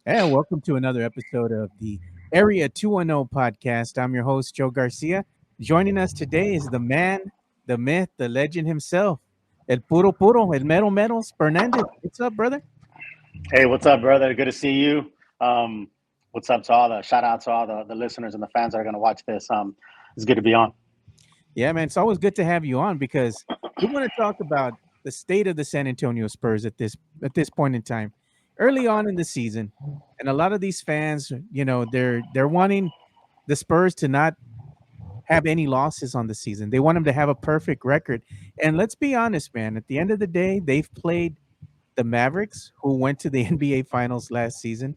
And welcome to another episode of the Area 210 podcast. I'm your host, Joe Garcia. Joining us today is the man, the myth, the legend himself, El Puro Puro, El Mero Meros, Fernandez. What's up, brother? Hey, what's up, brother? Good to see you. Um, what's up to all the shout out to all the listeners and the fans that are going to watch this. It's good to be on. Yeah, man, it's always good to have you on because we want to talk about the state of the San Antonio Spurs at this point in time, early on in the season, and a lot of these fans, they're wanting the Spurs to not have any losses on the season. They want them to have a perfect record. And let's be honest, man, at the end of the day, they've played the Mavericks, who went to the NBA Finals last season.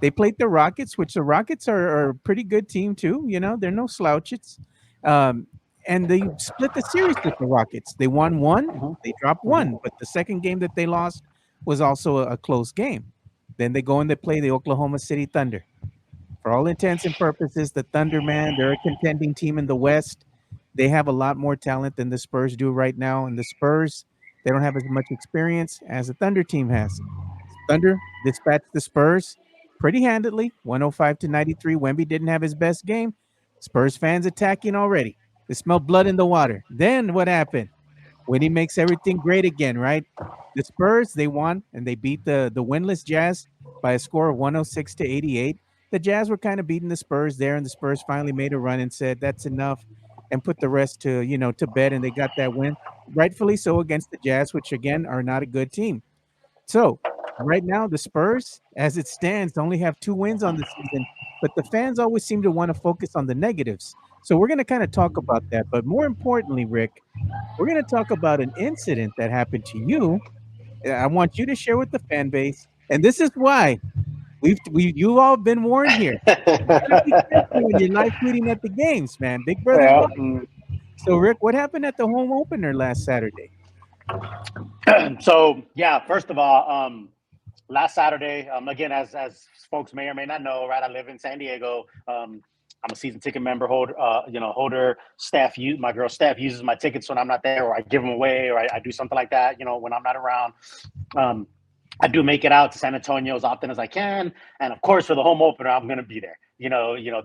They played the Rockets, which the Rockets are a pretty good team too. They're no slouches. Um, and they split the series with the Rockets. They won one, Mhm, they dropped mhm. one, but the second game that they lost was also a close game. Then they go and they play the Oklahoma City Thunder. For all intents and purposes, the Thunder, man, they're a contending team in the West. They have a lot more talent than the Spurs do right now. And the Spurs, they don't have as much experience as the Thunder team has. Thunder dispatched the Spurs pretty handedly, 105 to 93. Wemby didn't have his best game. Spurs fans attacking already. They smell blood in the water. Then what happened? When he makes everything great again, right? The Spurs, they won and they beat the winless Jazz by a score of 106 to 88. The Jazz were kind of beating the Spurs there, and the Spurs finally made a run and said that's enough and put the rest to bed, and they got that win, rightfully so, against the Jazz, which again are not a good team. So right now, the Spurs, as it stands, only have 2 wins on the season, but the fans always seem to want to focus on the negatives. So we're going to kind of talk about that. But more importantly, Rick, we're going to talk about an incident that happened to you. I want you to share with the fan base, and this is why you all been warned here. You gotta be careful when you're live tweeting at the games, man. Big Brother's Yeah. watching. So, Rick, what happened at the home opener last Saturday? So yeah, first of all, last Saturday, again, as folks may or may not know, right? I live in San Diego. I'm a season ticket member holder. My girl staff uses my tickets when I'm not there, or I give them away, or I do something like that. When I'm not around. Um, I do make it out to San Antonio as often as I can, and of course, for the home opener, I'm going to be there.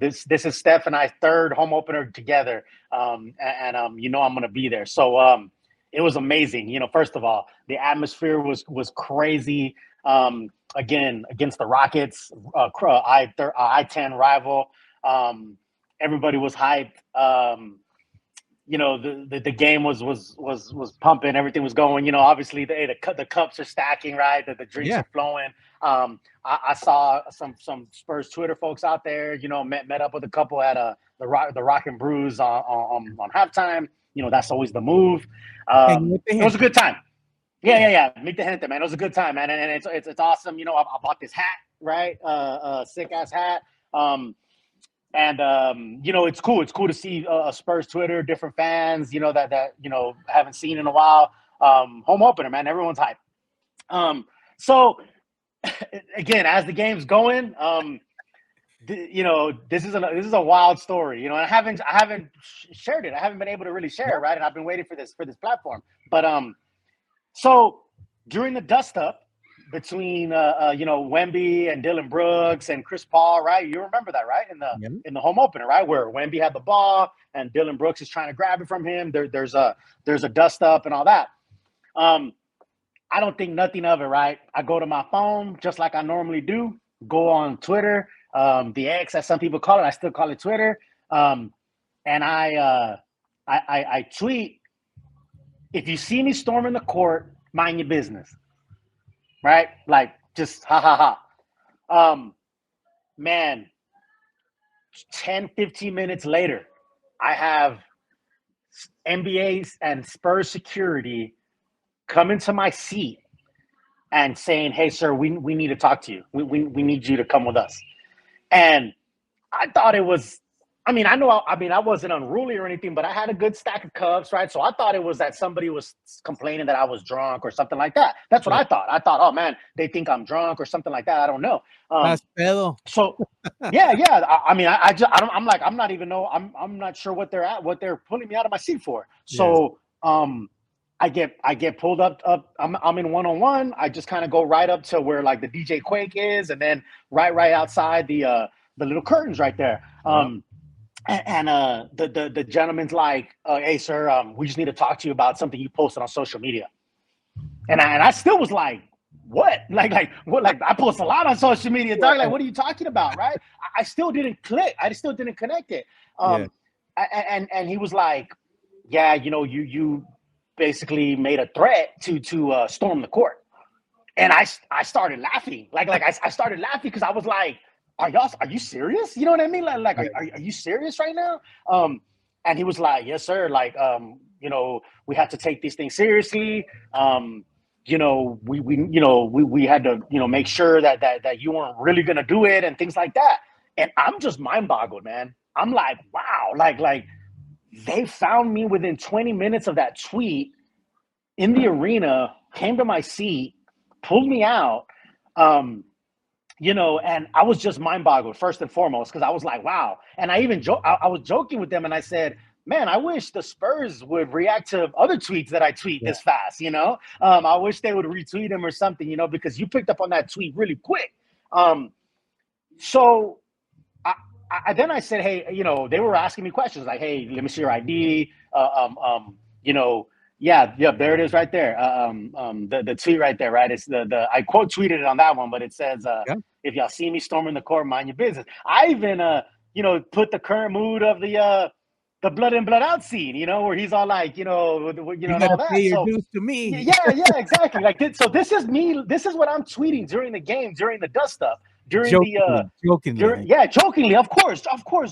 This is Steph and I's third home opener together, and I'm going to be there. So it was amazing. First of all, the atmosphere was crazy. Again, against the Rockets, I-10 rival. Everybody was hyped. The game was pumping, everything was going. Obviously the cups are stacking, right? The drinks Yeah. are flowing. I saw some Spurs Twitter folks out there. Met up with a couple at the Rock and Brews on halftime. That's always the move. Hanging with the It was a Hamptons. good time. Yeah, Yeah. yeah, yeah. Meet the gente, man. It was a good time, man, and it's awesome. I bought this hat, right? Sick ass hat. And it's cool. It's cool to see Spurs Twitter, different fans, that haven't seen in a while. Home opener, man. Everyone's hyped. So again, as the game's going, this is a wild story, and I haven't shared it. I haven't been able to really share it, right? And I've been waiting for this platform. But so during the dust up between Wemby and Dylan Brooks and Chris Paul, right? You remember that, right? Yeah. In the home opener, right, where Wemby had the ball and Dylan Brooks is trying to grab it from him. There's a dust up and all that. I don't think nothing of it, right? I go to my phone just like I normally do. Go on Twitter, the X, as some people call it. I still call it Twitter, and I tweet. If you see me storming the court, mind your business, right? Like, just ha ha ha. Man, 10, 15 minutes later, I have NBA and Spurs security coming to my seat and saying, "Hey, sir, we need to talk to you. We need you to come with us." And I thought it was. I wasn't unruly or anything, but I had a good stack of cups, right? So I thought it was that somebody was complaining that I was drunk or something like that. That's what Right. I thought. I thought, oh man, they think I'm drunk or something like that. I don't know. Más pedo. So yeah. I'm not even know. I'm not sure what they're pulling me out of my seat for. Yes. So I get pulled up. I'm in 1-on-1. I just kind of go right up to where like the DJ Quake is, and then right outside the little curtains right there. Yep. And the gentleman's like, "Hey, sir, we just need to talk to you about something you posted on social media." And I still was like, "What? Like what? Like I post a lot on social media, dog. Like what are you talking about, right?" I still didn't click. I still didn't connect it. Yeah. And he was like, "Yeah, you basically made a threat to storm the court." And I started laughing. I started laughing because I was like, are you serious? You know what I mean? Like Yeah. are you serious right now? And he was like, "Yes, sir. Like, we have to take these things seriously. We had to, make sure that you weren't really gonna do it and things like that." And I'm just mind boggled, man. I'm like, wow, like they found me within 20 minutes of that tweet in the arena, came to my seat, pulled me out, and I was just mind boggled first and foremost because I was like, wow. And I even I was joking with them and I said, "Man, I wish the Spurs would react to other tweets that I tweet Yeah. this fast. I wish they would retweet them or something, because you picked up on that tweet really quick." So then I said, "Hey, they were asking me questions like, 'Hey, let me see your ID.' Yeah, there it is right there. The tweet right there, right? It's the I quote tweeted it on that one, but it says, Yeah. if y'all see me storming the court, mind your business." I even put the current mood of the blood in, blood out scene, where he's all like, You and got to all pay that. your So dues to me. yeah, exactly. So this is me. This is what I'm tweeting during the game, during the dust up, during the Jokingly. jokingly, of course,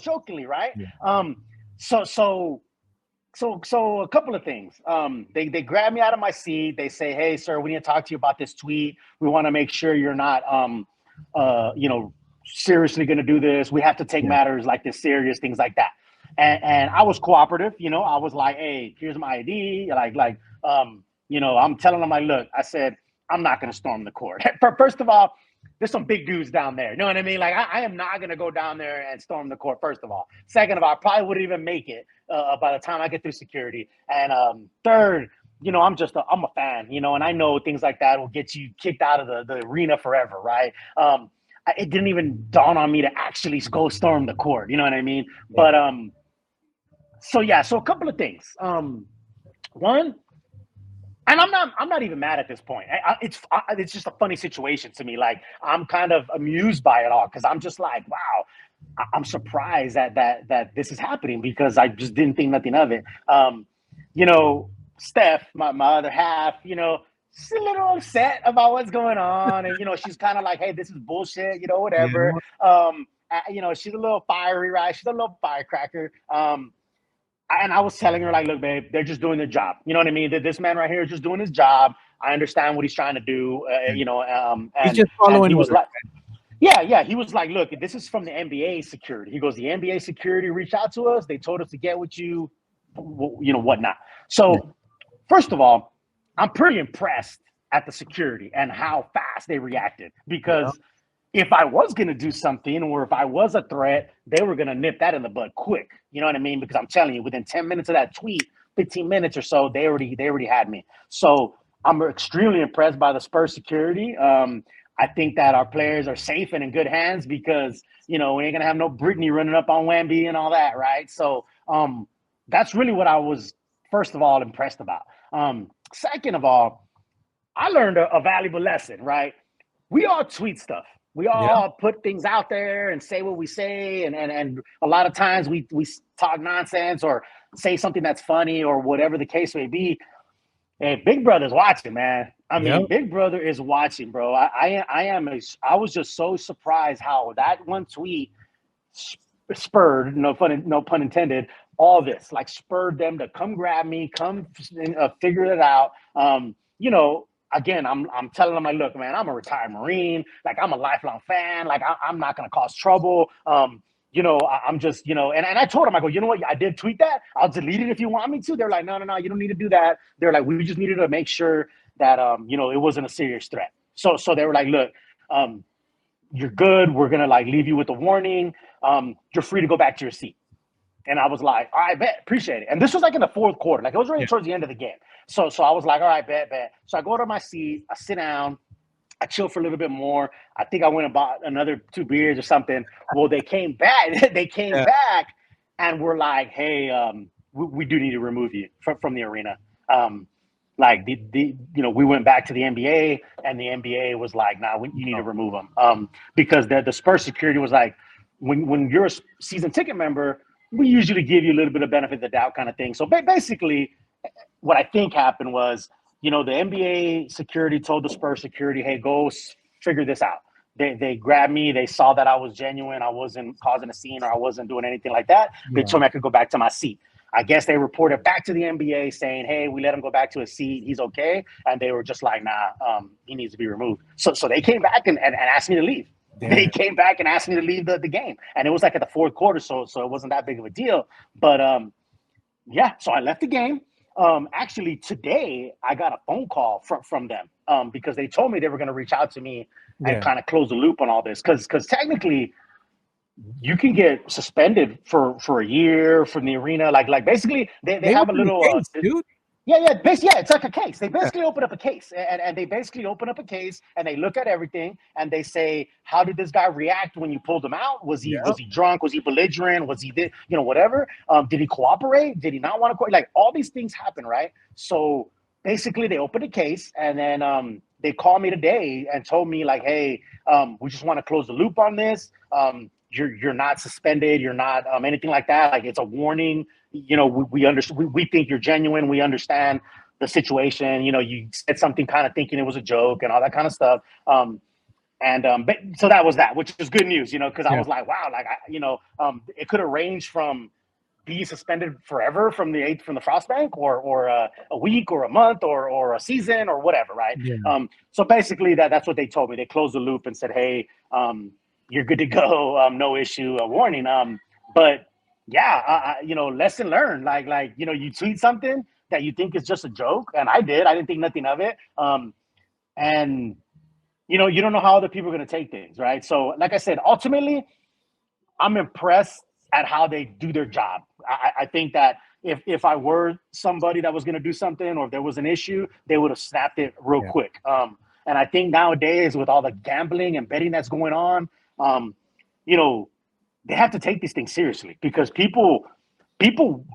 jokingly, right? Yeah. So a couple of things. They grab me out of my seat. They say, "Hey, sir, we need to talk to you about this tweet. We want to make sure you're not, seriously going to do this. We have to take Yeah. matters like this serious, things like that." And I was cooperative. I was like, "Hey, here's my ID." I'm telling them, like, "Look," I said, "I'm not going to storm the court." First of all, there's some big dudes down there. You know what I mean? Like, I am not going to go down there and storm the court, first of all. Second of all, I probably wouldn't even make it by the time I get through security. And third, I'm a fan, and I know things like that will get you kicked out of the arena forever, right? It didn't even dawn on me to actually go storm the court. You know what I mean? Yeah. But so a couple of things. One, and I'm not even mad at this point. It's just a funny situation to me. Like, I'm kind of amused by it all because I'm just like, wow, I'm surprised that this is happening because I just didn't think nothing of it. Steph, my other half, she's a little upset about what's going on, and she's kind of like, "Hey, this is bullshit," whatever. Yeah. She's a little fiery, right? She's a little firecracker. And I was telling her, like, "Look, babe, they're just doing their job. You know what I mean? That this man right here is just doing his job. I understand what he's trying to do. He's And just he following was orders. like, yeah. He was like, "Look, this is from the NBA security." He goes, "The NBA security reached out to us. They told us to get with you, whatnot." So, first of all, I'm pretty impressed at the security and how fast they reacted Yeah. because if I was going to do something or if I was a threat, they were going to nip that in the bud quick. You know what I mean? Because I'm telling you, within 10 minutes of that tweet, 15 minutes or so, they already had me. So I'm extremely impressed by the Spurs security. I think that our players are safe and in good hands because, we ain't going to have no Brittany running up on Wemby and all that, right? So that's really what I was, first of all, impressed about. Second of all, I learned a valuable lesson, right? We all tweet stuff. We Yeah. all put things out there and say what we say, and a lot of times we talk nonsense or say something that's funny or whatever the case may be. Hey, Big Brother's watching, man. I Yeah. mean, Big Brother is watching, bro. I was just so surprised how that one tweet spurred, no pun intended, all this, like spurred them to come grab me, come figure it out. Again, I'm telling them, like, "Look, man, I'm a retired Marine. Like, I'm a lifelong fan. Like, I'm not going to cause trouble. I'm just, and I told them, I go, "You know what? I did tweet that. I'll delete it if you want me to." They're like, no, you don't need to do that. They're like, "We just needed to make sure that, it wasn't a serious threat." So they were like, "Look, you're good. We're going to like leave you with a warning. You're free to go back to your seat." And I was like, all right, bet, appreciate it. And this was like in the fourth quarter. Like it was really Yeah. towards the end of the game. So I was like, all right, bet. So I go to my seat, I sit down, I chill for a little bit more. I think I went and bought another 2 beers or something. Well, they came back. They came Yeah. back and were like, hey, we do need to remove you from the arena. Like we went back to the NBA and the NBA was like, nah, you need to remove them. Because the Spurs security was like, when you're a season ticket member, we usually give you a little bit of benefit of the doubt kind of thing. So basically, what I think happened was, the NBA security told the Spurs security, hey, go figure this out. They grabbed me. They saw that I was genuine. I wasn't causing a scene or I wasn't doing anything like that. They Yeah. told me I could go back to my seat. I guess they reported back to the NBA saying, hey, we let him go back to his seat. He's okay. And they were just like, nah, he needs to be removed. So they came back and asked me to leave. They Damn. came back and asked me to leave the game. And it was like at the fourth quarter, so it wasn't that big of a deal. But yeah, so I left the game. Actually, today I got a phone call from them because they told me they were going to reach out to me and Yeah. kind of close the loop on all this. Because technically, you can get suspended for a year from the arena. Like basically, they They have a opened the little case, dude. yeah, it's like a case. They Yeah. basically open up a case, and they basically open up a case, and they look at everything, and they say, "How did this guy react when you pulled him out? Yeah. Was he drunk? Was he belligerent? Was he whatever? Did he cooperate? Did he not want to cooperate? Like all these things happen, right? So basically, they opened a case, and then they called me today and told me like, "Hey, we just want to close the loop on this. You're not suspended. You're not anything like that. Like it's a warning." We understand. We think you're genuine. We understand the situation. You said something kind of thinking it was a joke and all that kind of stuff. But so that was that, which is good news. Because I Yeah. was like, wow, like it could have ranged from be suspended forever from the Frost Bank, or a week, or a month, or a season, or whatever, right? Yeah. So basically, that's what they told me. They closed the loop and said, hey, you're good to go. No issue. A warning. But yeah, lesson learned. Like you tweet something that you think is just a joke, and I did. I didn't think nothing of it. And you don't know how other people are going to take things, right? So, like I said, ultimately, I'm impressed at how they do their job. I think that if I were somebody that was going to do something, or if there was an issue, they would have snapped it real Yeah. quick. And I think nowadays, with all the gambling and betting that's going on, you know, they have to take these things seriously, because people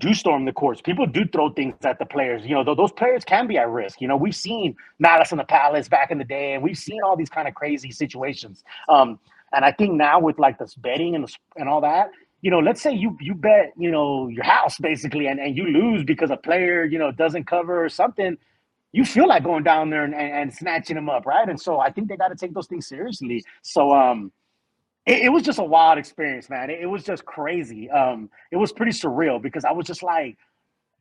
do storm the courts. People do throw things at the players. Those players can be at risk. We've seen Malice in the Palace back in the day, and we've seen all these kind of crazy situations. And I think now with like this betting and all that, let's say you bet, your house basically, and you lose because a player, doesn't cover or something. You feel like going down there and snatching them up, right? And so I think they got to take those things seriously. So it was just a wild experience, man. It was just crazy. It was pretty surreal, because I was just like,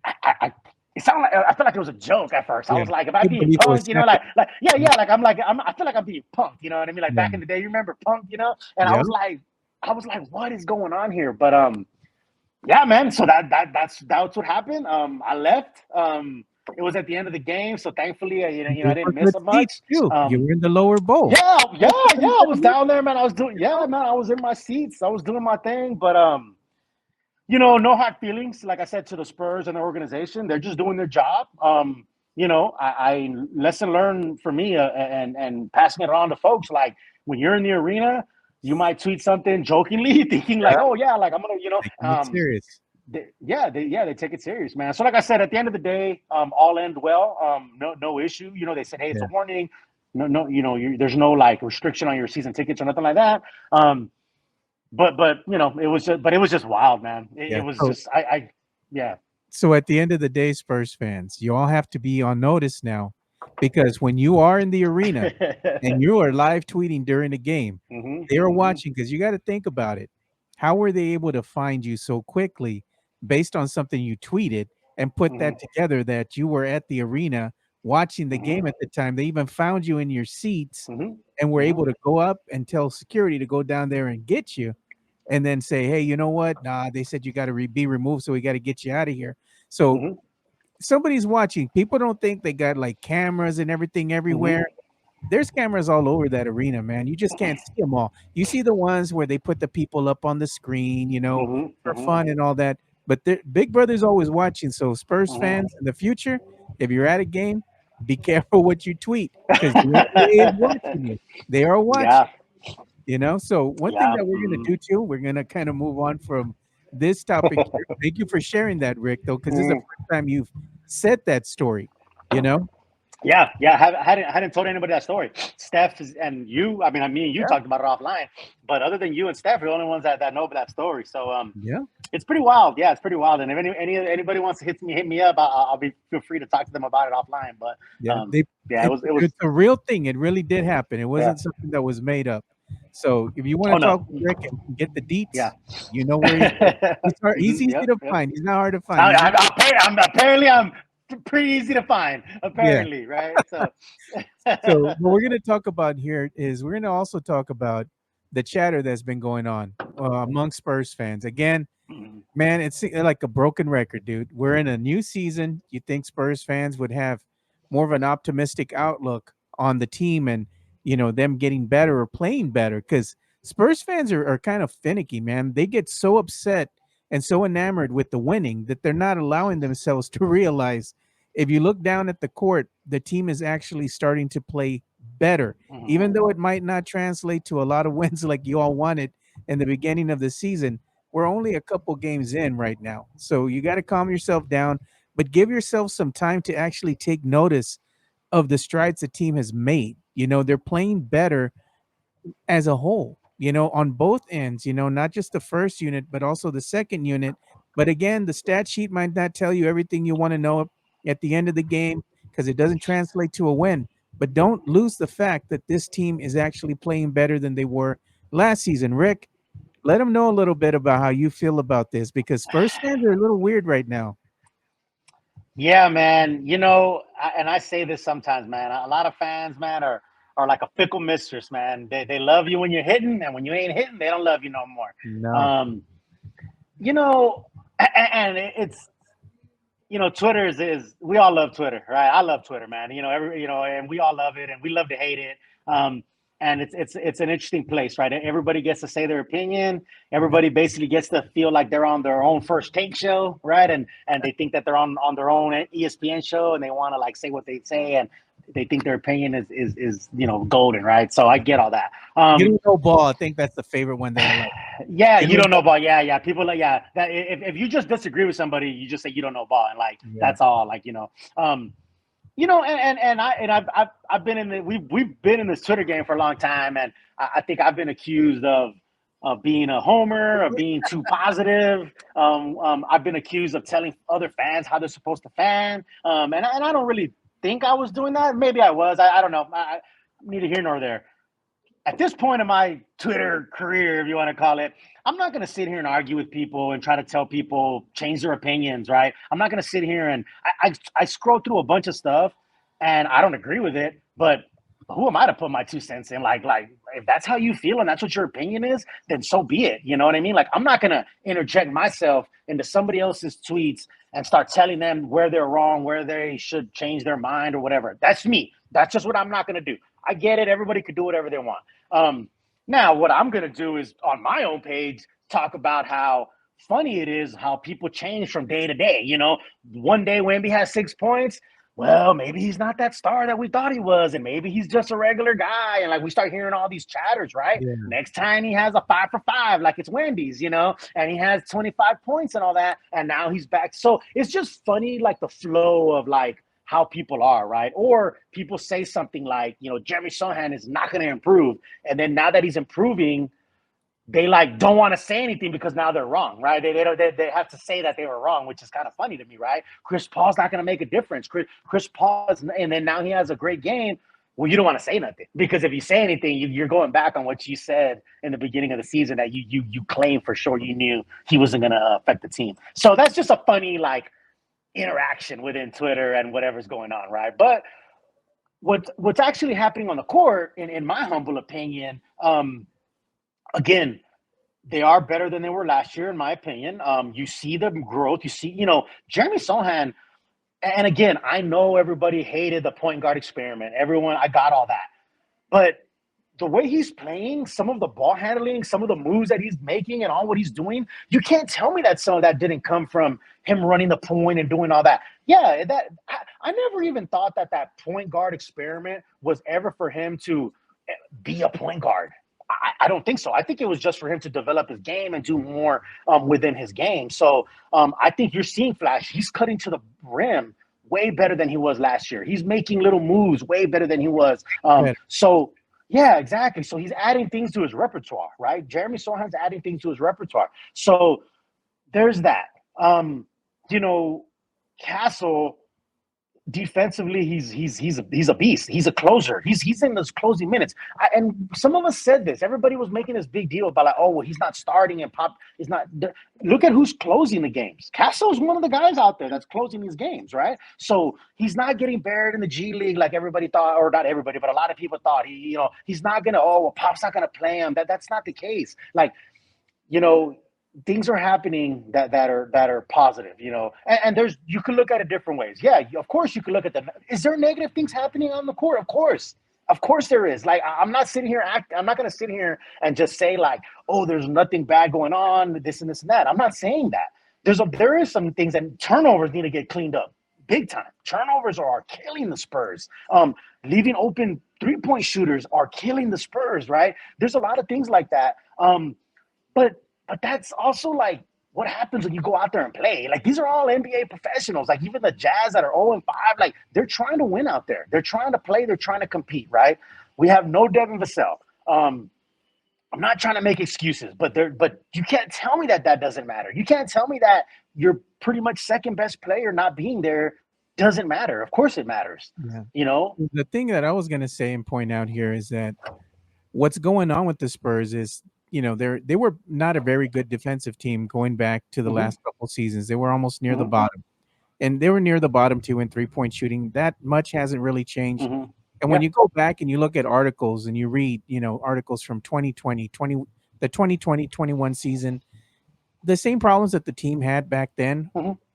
it sounded like, I felt like it was a joke at first. I Yeah. was like, if I'm Couldn't being believe it was punked, happening. yeah, I feel like I'm being punked. You know what I mean? Like Yeah. back in the day, you remember punk, And Yeah. I was like, what is going on here? But yeah, man. So that's what happened. I left. It was at the end of the game, so thankfully, I Those didn't were miss good a seats much. too. You were in the lower bowl. Yeah. That's pretty I good was work, down there, man. I was doing, yeah, man. I was in my seats. I was doing my thing, but no hard feelings. Like I said, to the Spurs and the organization, they're just doing their job. I lesson learned for me, and passing it on to folks. Like when you're in the arena, you might tweet something jokingly, thinking like, Yeah. "Oh yeah, like I'm gonna," Taking it serious. they take it serious, man. So like I said, at the end of the day, all end well. No issue. They said, hey, it's a Yeah. warning. No, there's no like restriction on your season tickets or nothing like that. But it was just wild, man. It Yeah. was So just yeah. so at the end of the day, Spurs fans, you all have to be on notice now, because when you are in the arena and you are live tweeting during the game, they are Hmm. watching, because you got to think about it. How were they able to find you so quickly based on something you tweeted and put that Hmm. together that you were at the arena watching the game Hmm. at the time? They even found you in your seats Hmm. and were Hmm. able to go up and tell security to go down there and get you, and then say, "Hey, you know what? Nah, they said you got to be removed, so we got to get you out of here." So Hmm. somebody's watching. People don't think they got like cameras and everything Hmm. everywhere. There's cameras all over that arena, man. You just can't see them all. You see the ones where they put the people up on the screen, Hmm. for Hmm. fun and all that. but Big Brother's always watching. So Spurs Mhm. fans in the future, if you're at a game, be careful what you tweet because the NBA is watching you. They are watching. Yeah, So one thing yeah. that we're gonna Mhm. do too, we're gonna kind of move on from this topic here. Thank you for sharing that, Rick, though, because this is the Mhm. first time you've said that story. You know? Yeah, yeah. I hadn't told anybody that story. Steph and you. I mean, me and you Yeah. talked about it offline. But other than you and Steph, we're the only ones that know that story. So Yeah. it's pretty wild. Yeah, it's pretty wild. And if anybody wants to hit me up, I'll be feel free to talk to them about it offline. But Yeah. yeah, it was It's a real thing. It really did happen. It yeah. wasn't something that was made up. So if you want Oh to no, talk with Rick and get the yeah. deets, you know where he's at. He's easy Yep, to yep. find. He's not hard to find. Apparently I'm pretty easy to find. Yeah. Apparently, right? So So what we're going to talk about here is we're going to also talk about the chatter that's been going on among Spurs fans. Again, man, it's like a broken record, dude. We're in a new season. You think Spurs fans would have more of an optimistic outlook on the team and, them getting better or playing better? Because Spurs fans are kind of finicky, man. They get so upset and so enamored with the winning that they're not allowing themselves to realize if you look down at the court, the team is actually starting to play better, even though it might not translate to a lot of wins like you all wanted in the beginning of the season. We're only a couple games in right now. So you got to calm yourself down, but give yourself some time to actually take notice of the strides the team has made. They're playing better as a whole, on both ends, not just the first unit, but also the second unit. But again, the stat sheet might not tell you everything you want to know at the end of the game because it doesn't translate to a win. But don't lose the fact that this team is actually playing better than they were last season. Rick, let them know a little bit about how you feel about this because Spurs fans are a little weird right now. yeah, man. And I say this sometimes, man. A lot of fans, man, are like a fickle mistress, man. They love you when you're hitting, and when you ain't hitting, they don't love you no more. No. Um, you know, and it's Twitter is we all love Twitter, right? I love Twitter, man. And we all love it, and we love to hate it. Um, and it's an interesting place, right? Everybody gets to say their opinion. Yeah. Everybody basically gets to feel like they're on their own first take show, right? And they think that they're on their own ESPN show, and they want to like say what they say, and they think their opinion is golden, right? So I get all that. You don't know ball. I think that's the favorite one that I like. Yeah, You you don't don't know know. ball. Yeah, yeah. People like that. If you just disagree with somebody, you just say you don't know ball, and like Yeah. that's all. Um, I've been in we've been in this Twitter game for a long time, and I think I've been accused of being a homer, of being too positive. I've been accused of telling other fans how they're supposed to fan, and I don't really think I was doing that. Maybe I was. I don't know. Neither here nor there. At this point in my Twitter career, if you want to call it, I'm not going to sit here and argue with people and try to tell people change their opinions, right? I'm not going to sit here and I scroll through a bunch of stuff and I don't agree with it, but who am I to put my 2 cents in? Like if that's how you feel and that's what your opinion is, then so be it. You know what I mean? Like I'm not going to interject myself into somebody else's tweets and start telling them where they're wrong, where they should change their mind or whatever. That's me. That's just what I'm not going to do. I get it. Everybody could do whatever they want. Now, what I'm going to do is on my own page talk about how funny it is how people change from day to day. One day Wemby has 6 points. Well, maybe he's not that star that we thought he was, and maybe he's just a regular guy. And like we start hearing all these chatters, right? Yeah. Next time he has a 5 for 5, like it's Wendy's, and he has 25 points and all that, and now he's back. So it's just funny, like the flow of like how people are, right? Or people say something like, Jeremy Sohan is not going to improve. And then now that he's improving, they like don't want to say anything because now they're wrong, right? They have to say that they were wrong, which is kind of funny to me, right? Chris Paul's not going to make a difference. Chris Paul is, and then now he has a great game. Well, you don't want to say nothing because if you say anything, you're going back on what you said in the beginning of the season that you claimed for sure you knew he wasn't going to affect the team. So that's just a funny like interaction within Twitter and whatever's going on, right? But what's actually happening on the court, in my humble opinion, again, they are better than they were last year, in my opinion. You see the growth. You see, Jeremy Sohan. And again, I know everybody hated the point guard experiment. Everyone, I got all that. But the way he's playing, some of the ball handling, some of the moves that he's making, and all what he's doing, you can't tell me that some of that didn't come from him running the point and doing all that. Yeah, I never even thought that that point guard experiment was ever for him to be a point guard. I don't think so. I think it was just for him to develop his game and do more within his game. So I think you're seeing Flash. He's cutting to the rim way better than he was last year. He's making little moves way better than he was. Better. So yeah, exactly. So he's adding things to his repertoire, right? Jeremy Sohan's adding things to his repertoire. So there's that. You know, Castle defensively, he's a beast. He's a closer. He's in those closing minutes. And some of us said this. Everybody was making this big deal about like, oh, well, he's not starting and Pop is not. Look at who's closing the games. Castle's one of the guys out there that's closing these games, right? So he's not getting buried in the G League like everybody thought, or not everybody, but a lot of people thought. He's not gonna. Oh, well, Pop's not gonna play him. That's not the case. Like, you know, things are happening that are positive, and there's, you can look at it different ways. Yeah, of course you can look at them. Is there negative things happening on the court? Of course there is. Like, I'm not going to sit here and just say like, oh, there's nothing bad going on, this and this and that. I'm not saying that. There is some things, and turnovers need to get cleaned up big time. Turnovers are killing the Spurs. Leaving open 3-point shooters are killing the Spurs, right? There's a lot of things like that. But that's also like what happens when you go out there and play. Like, these are all NBA professionals. Like, even the Jazz that are 0-5, like, they're trying to win out there. They're trying to play. They're trying to compete, right? We have no Devin Vassell. I'm not trying to make excuses, but you can't tell me that doesn't matter. You can't tell me that your pretty much second best player not being there doesn't matter. Of course it matters. Yeah. The thing that I was going to say and point out here is that what's going on with the Spurs is, they were not a very good defensive team going back to the last couple seasons. They were almost near the bottom, and they were near the bottom too in 3-point shooting. That much hasn't really changed. And when you go back and you look at articles and you read, articles from 2020, the 2020-21 season, the same problems that the team had back then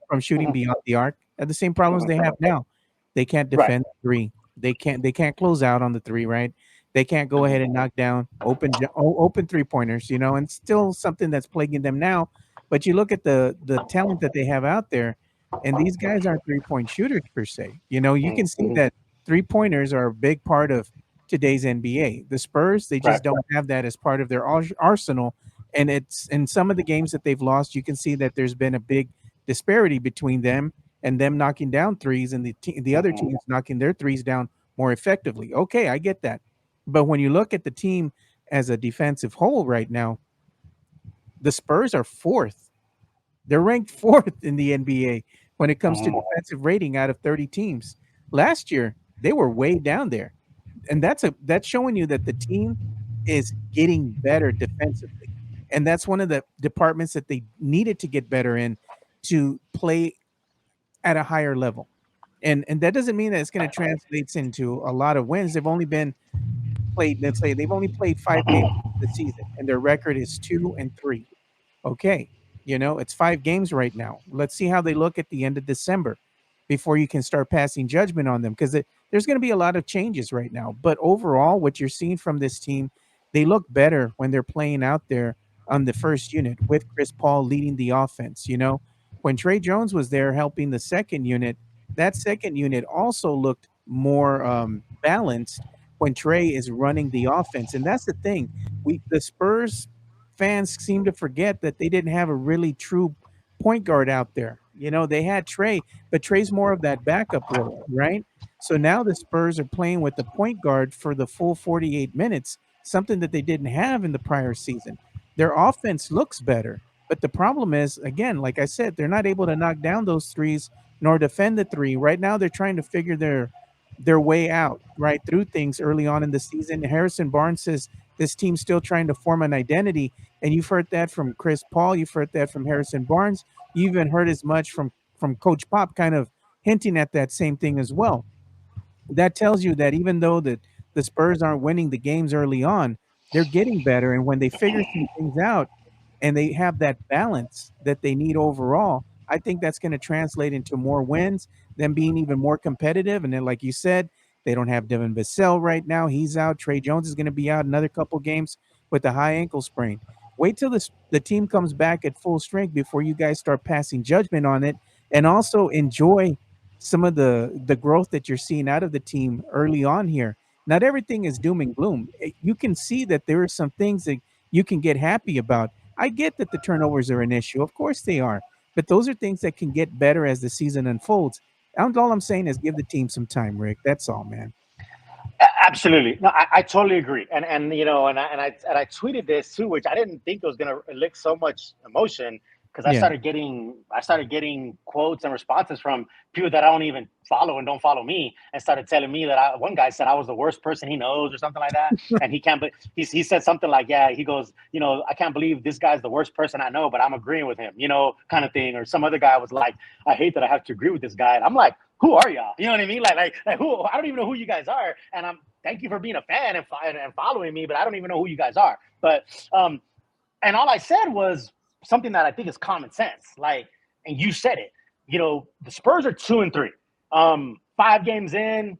from shooting beyond the arc are the same problems they have now. They can't defend three. They can't close out on the three, right? They can't go ahead and knock down open 3-pointers, and still something that's plaguing them now. But you look at the talent that they have out there, and these guys aren't 3-point shooters per se. You can see that 3-pointers are a big part of today's NBA. The Spurs, they just don't have that as part of their arsenal. And it's in some of the games that they've lost, you can see that there's been a big disparity between them and them knocking down threes and the other teams knocking their threes down more effectively. Okay, I get that. But when you look at the team as a defensive whole right now, the Spurs are fourth. They're ranked fourth in the NBA when it comes to defensive rating out of 30 teams. Last year, they were way down there. And that's showing you that the team is getting better defensively. And that's one of the departments that they needed to get better in to play at a higher level. And that doesn't mean that it's going to translate into a lot of wins. They've only played 5 games this season, and their record is 2-3. Okay, it's 5 games right now. Let's see how they look at the end of December before you can start passing judgment on them, because there's going to be a lot of changes right now. But overall, what you're seeing from this team, they look better when they're playing out there on the first unit with Chris Paul leading the offense. When Trey Jones was there helping the second unit, that second unit also looked more balanced when Trey is running the offense. And that's the thing. The Spurs fans seem to forget that they didn't have a really true point guard out there. They had Trey, but Trey's more of that backup role, right? So now the Spurs are playing with the point guard for the full 48 minutes, something that they didn't have in the prior season. Their offense looks better, but the problem is, again, like I said, they're not able to knock down those threes nor defend the three. Right now, they're trying to figure their way out right through things early on in the season. Harrison Barnes says this team's still trying to form an identity, and you've heard that from Chris Paul. You've heard that from Harrison Barnes. You even heard as much from Coach Pop, kind of hinting at that same thing as well. That tells you that even though the Spurs aren't winning the games early on, they're getting better. And when they figure some things out and they have that balance that they need overall, I think that's going to translate into more wins, them being even more competitive. And then, like you said, They don't have Devin Vassell right now. He's out. Trey Jones is going to be out another couple games with a high ankle sprain. Wait till the team comes back at full strength before you guys start passing judgment on it, and also enjoy some of the growth that you're seeing out of the team early on here. Not everything is doom and gloom. You can see that there are some things that you can get happy about. I get that the turnovers are an issue. Of course they are. But those are things that can get better as the season unfolds. And all I'm saying is give the team some time, Rick. That's all, man. Absolutely. No, I totally agree. And you know, and I tweeted this too, which I didn't think it was gonna lick so much emotion because Yeah. I started getting quotes and responses from people that I don't even follow and don't follow me, and started telling me that one guy said I was the worst person he knows or something like that, and he can't. But he said something like, yeah, he goes, you know, I can't believe this guy's the worst person I know, but I'm agreeing with him, you know, kind of thing. Or some other guy was like, I hate that I have to agree with this guy, and I'm like, who are y'all? You know what I mean? Like who? I don't even know who you guys are, and thank you for being a fan and following me, but I don't even know who you guys are. But and all I said was something that I think is common sense. Like, and you said it. You know, the Spurs are 2-3. 5 games in,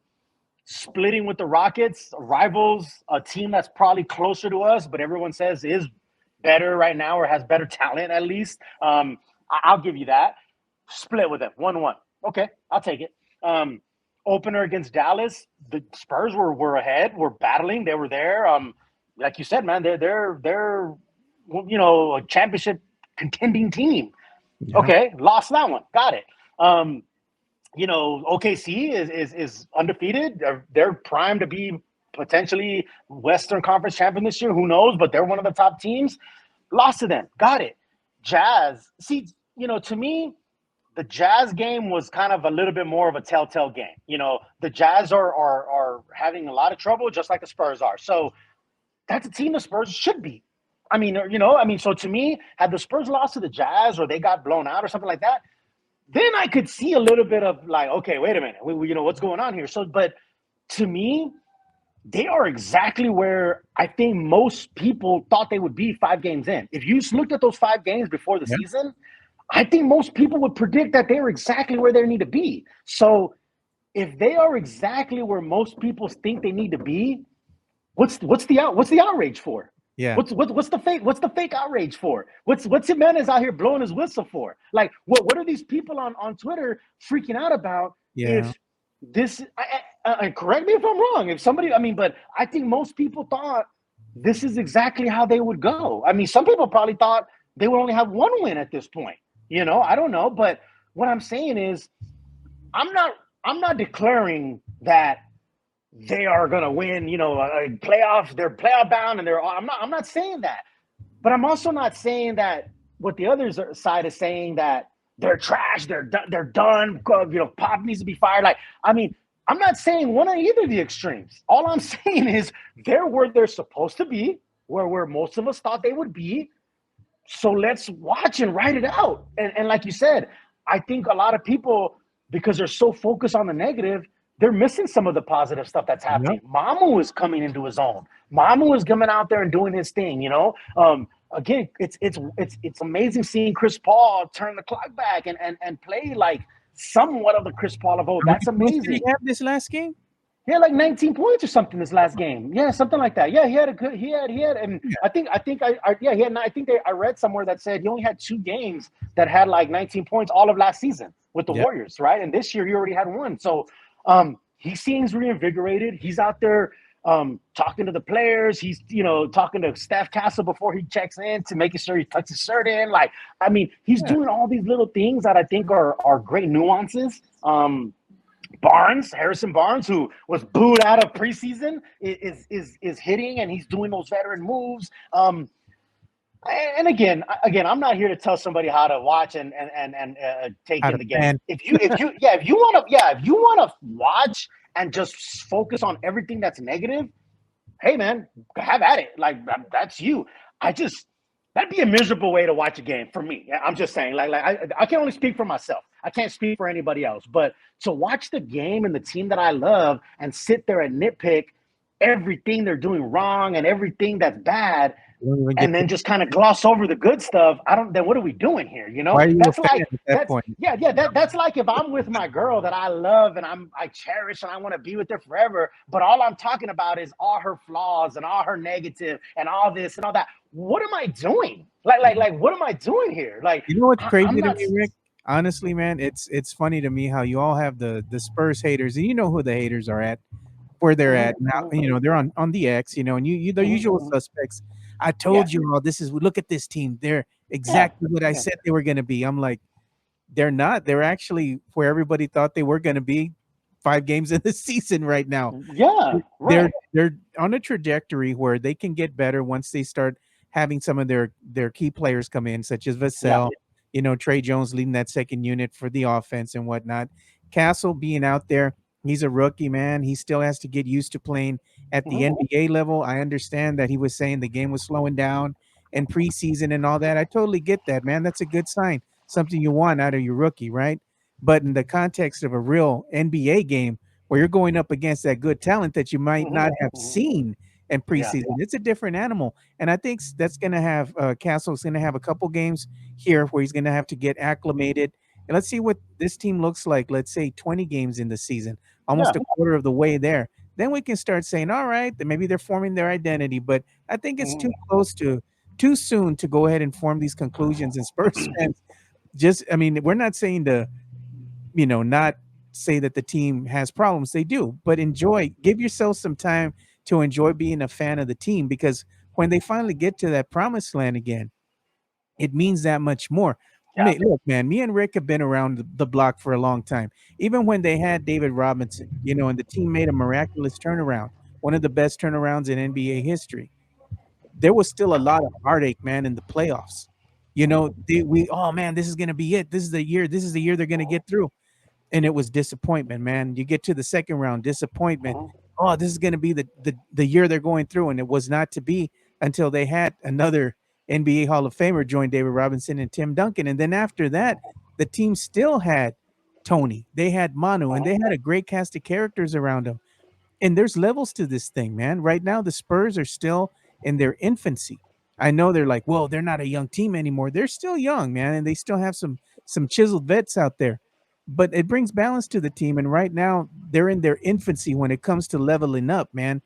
splitting with the Rockets, rivals, a team that's probably closer to us, but everyone says is better right now or has better talent at least. I'll give you that. Split with them, 1-1. Okay, I'll take it. Opener against Dallas, the Spurs were ahead, were battling, they were there. Like you said, man, they're you know, a championship contending team. Yeah. Okay, lost that one, got it. You know, OKC is undefeated. They're primed to be potentially Western Conference champion this year. Who knows? But they're one of the top teams. Lost to them, got it. Jazz, see, you know, to me, the Jazz game was kind of a little bit more of a telltale game. You know, the Jazz are having a lot of trouble, just like the Spurs are. So that's a team the Spurs should beat. I mean, you know, I mean, so to me, had the Spurs lost to the Jazz or they got blown out or something like that, then I could see a little bit of like, okay, wait a minute, you know, what's going on here? So, but to me, they are exactly where I think most people thought they would be 5 games in. If you looked at those 5 games before the Yeah. season, I think most people would predict that they were exactly where they need to be. So if they are exactly where most people think they need to be, what's the outrage for? Yeah. What's the fake outrage for? What's Jimenez out here blowing his whistle for? Like what are these people on Twitter freaking out about? Yeah. If this correct me if I'm wrong. If somebody, I mean, but I think most people thought this is exactly how they would go. I mean, some people probably thought they would only have 1 win at this point. You know, I don't know, but what I'm saying is, I'm not declaring that they are going to win. You know, playoffs. They're playoff bound, and I'm not saying that, but I'm also not saying that what the other side is saying that they're trash. They're done. You know, Pop needs to be fired. Like, I mean, I'm not saying one of either of the extremes. All I'm saying is they're where they're supposed to be, where most of us thought they would be. So let's watch and write it out. And like you said, I think a lot of people, because they're so focused on the negative, they're missing some of the positive stuff that's happening. Yep. Mamu is coming into his own. Mamu is coming out there and doing his thing, you know. Again, it's amazing seeing Chris Paul turn the clock back and play like somewhat of the Chris Paul of old. How That's many points did he amazing. have this last game? He had like 19 points or something this last game. Yeah, something like that. Yeah, he had, and Yeah. I think he had. I think I read somewhere that said he only had 2 games that had like 19 points all of last season with the Yep. Warriors, right? And this year he already had 1. So he seems reinvigorated. He's out there talking to the players. He's, you know, talking to Steph Castle before he checks in to making sure he tucks his shirt in. Like, I mean, he's Yeah. doing all these little things that I think are great nuances. Harrison Barnes, who was booed out of preseason, is hitting, and he's doing those veteran moves. And again, I'm not here to tell somebody how to watch and take How in to the game. fan. If you want to watch and just focus on everything that's negative, hey man, have at it. Like, that's you. That'd be a miserable way to watch a game for me. I'm just saying, like I can only speak for myself. I can't speak for anybody else. But to watch the game and the team that I love and sit there and nitpick, everything they're doing wrong and everything that's bad, You don't even and get to then just kind of gloss over the good stuff. I don't. Then what are we doing here? why are you a That's fan like at that that's point? yeah, yeah. That's like if I'm with my girl that I love and I cherish and I want to be with her forever, but all I'm talking about is all her flaws and all her negative and all this and all that. What am I doing? Like, what am I doing here? Like, You know what's I'm crazy to not. me, Rick? Honestly, man, it's funny to me how you all have the Spurs haters, and you know who the haters are at, where they're Mhm, at now. mhm, You know, they're on the X, and you the mhm, usual mhm. suspects. I Yeah, told you all this is look at this team. They're yeah, exactly what I yeah, said they were going to be. I'm like, they're not. They're actually where everybody thought they were going to be 5 games in the season right now. yeah. Right. They're on a trajectory where they can get better once they start having some of their key players come in, such as Yeah. Vassell, Trey Jones leading that second unit for the offense and whatnot. Castle being out there, he's a rookie, man. He still has to get used to playing at the Mhm, NBA level. I understand that he was saying the game was slowing down in preseason and all that. I totally get that, man. That's a good sign, something you want out of your rookie, right? But in the context of a real NBA game, where you're going up against that good talent that you might mhm, not have mhm. seen in Yeah. preseason. It's a different animal, and I think that's going to have Castle's going to have a couple games here where he's going to have to get acclimated. And let's see what this team looks like. Let's say 20 games in the season, almost Yeah. a quarter of the way there. Then we can start saying, all right, then maybe they're forming their identity. But I think it's too Mhm. close to too soon to go ahead and form these conclusions. And Spurs fans, just I mean, we're not saying to not say that the team has problems. They do, but give yourself some time to enjoy being a fan of the team because when they finally get to that promised land again, it means that much more. Yeah. Look, man, me and Rick have been around the block for a long time. Even when they had David Robinson, and the team made a miraculous turnaround, one of the best turnarounds in NBA history, there was still a lot of heartache, man, in the playoffs. Oh man, this is gonna be it. This is the year. This is the year they're gonna get through, and it was disappointment, man. You get to the second round, disappointment. Mhm. Oh, this is going to be the year they're going through, and it was not to be until they had another NBA Hall of Famer join David Robinson and Tim Duncan, and then after that, the team still had Tony, they had Manu, and they Mhm. had a great cast of characters around them. And there's levels to this thing, man. Right now, the Spurs are still in their infancy. I know they're like, well, they're not a young team anymore. They're still young, man, and they still have some chiseled vets out there. But it brings balance to the team, and right now they're in their infancy when it comes to leveling up, man.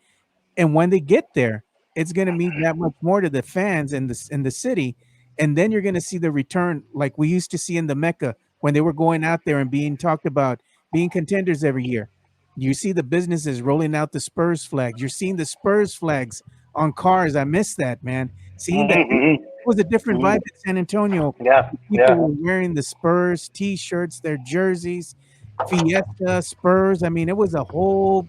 And when they get there, it's going to mean that much more to the fans and the city. And then you're going to see the return like we used to see in the Mecca when they were going out there and being talked about being contenders every year. You see the businesses rolling out the Spurs flags. You're seeing the Spurs flags on cars. I miss that, man. Seeing that Mhm. Mhm. it was a different vibe Mhm. in San Antonio. Yeah. People Yeah. were wearing the Spurs t-shirts, their jerseys, Fiesta, Spurs. I mean, it was a whole